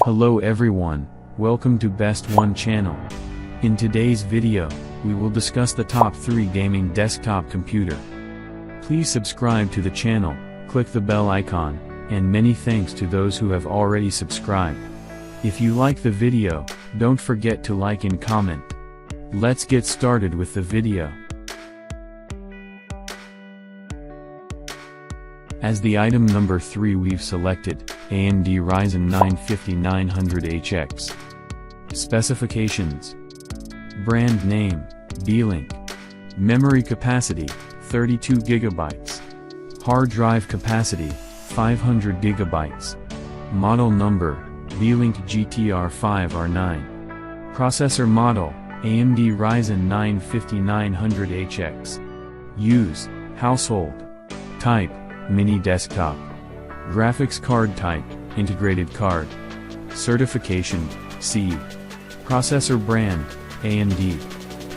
Hello everyone, welcome to Best One channel. In today's video, we will discuss the top 3 gaming desktop computer. Please subscribe to the channel, click the bell icon, and many thanks to those who have already subscribed. If you like the video, don't forget to like and comment. Let's get started with the video. As the item number 3 we've selected, AMD Ryzen 9 5900HX. Specifications. Brand name, B-Link. Memory capacity, 32 GB. Hard drive capacity, 500 GB. Model number, B-Link GTR5R9. Processor model, AMD Ryzen 9 5900HX. Use, household. Type, mini desktop. Graphics card type, integrated card. Certification, C. Processor brand, AMD.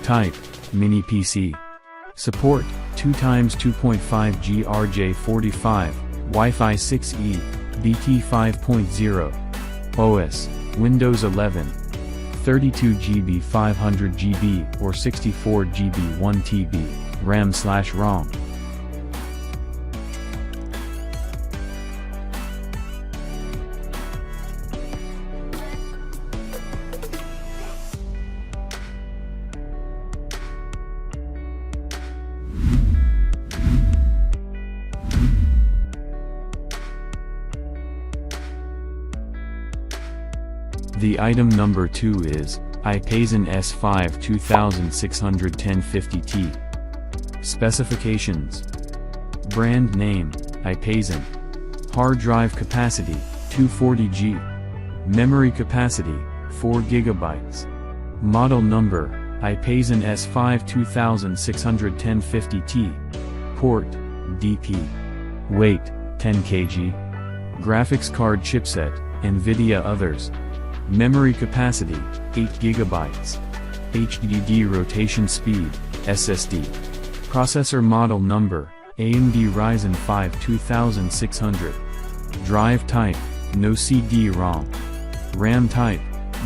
Type, mini PC. Support, 2x2.5G RJ45, Wi-Fi 6E, BT 5.0. OS, Windows 11. 32GB 500GB or 64GB 1TB, RAM/ROM. The item number 2 is Ryzen S5 261050T. Specifications. Brand name, Ryzen. Hard drive capacity, 240G. Memory capacity, 4 GB. Model number, Ryzen S5 261050T. Port, DP. Weight, 10 kg. Graphics card chipset, NVIDIA others. Memory capacity, 8 GB. HDD rotation speed, SSD. Processor model number, AMD Ryzen 5 2600. Drive type, no CD-ROM. RAM type,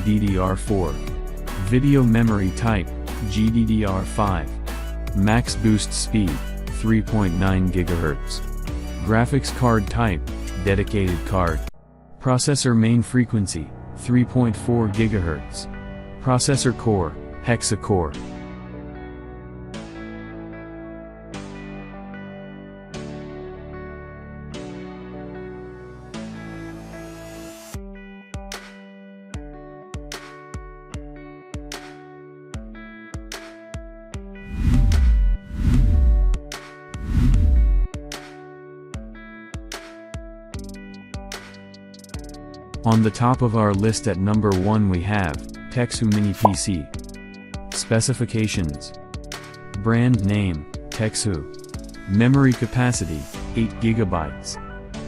DDR4. Video memory type, GDDR5. Max boost speed, 3.9 GHz. Graphics card type, dedicated card. Processor main frequency, 3.4 GHz. Processor core, hexa-core. On the top of our list at number 1 we have, Teksu Mini PC. Specifications. Brand name, Teksu. Memory capacity, 8 GB.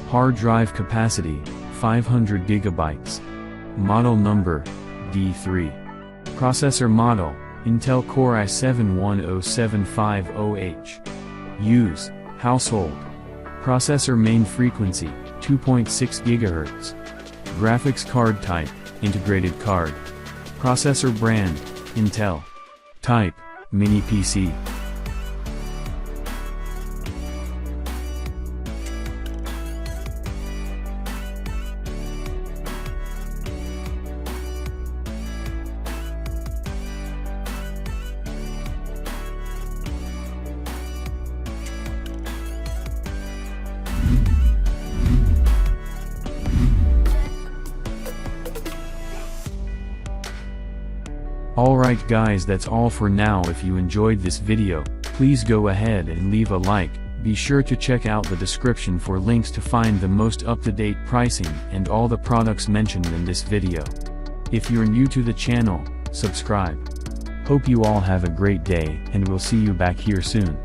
Hard drive capacity, 500 GB. Model number, D3. Processor model, Intel Core i7-10750H. Use, household. Processor main frequency, 2.6 GHz. Graphics card type, integrated card. Processor brand, Intel. Type, mini PC. Alright guys, that's all for now. If you enjoyed this video, please go ahead and leave a like. Be sure to check out the description for links to find the most up-to-date pricing and all the products mentioned in this video. If you're new to the channel, subscribe. Hope you all have a great day and we'll see you back here soon.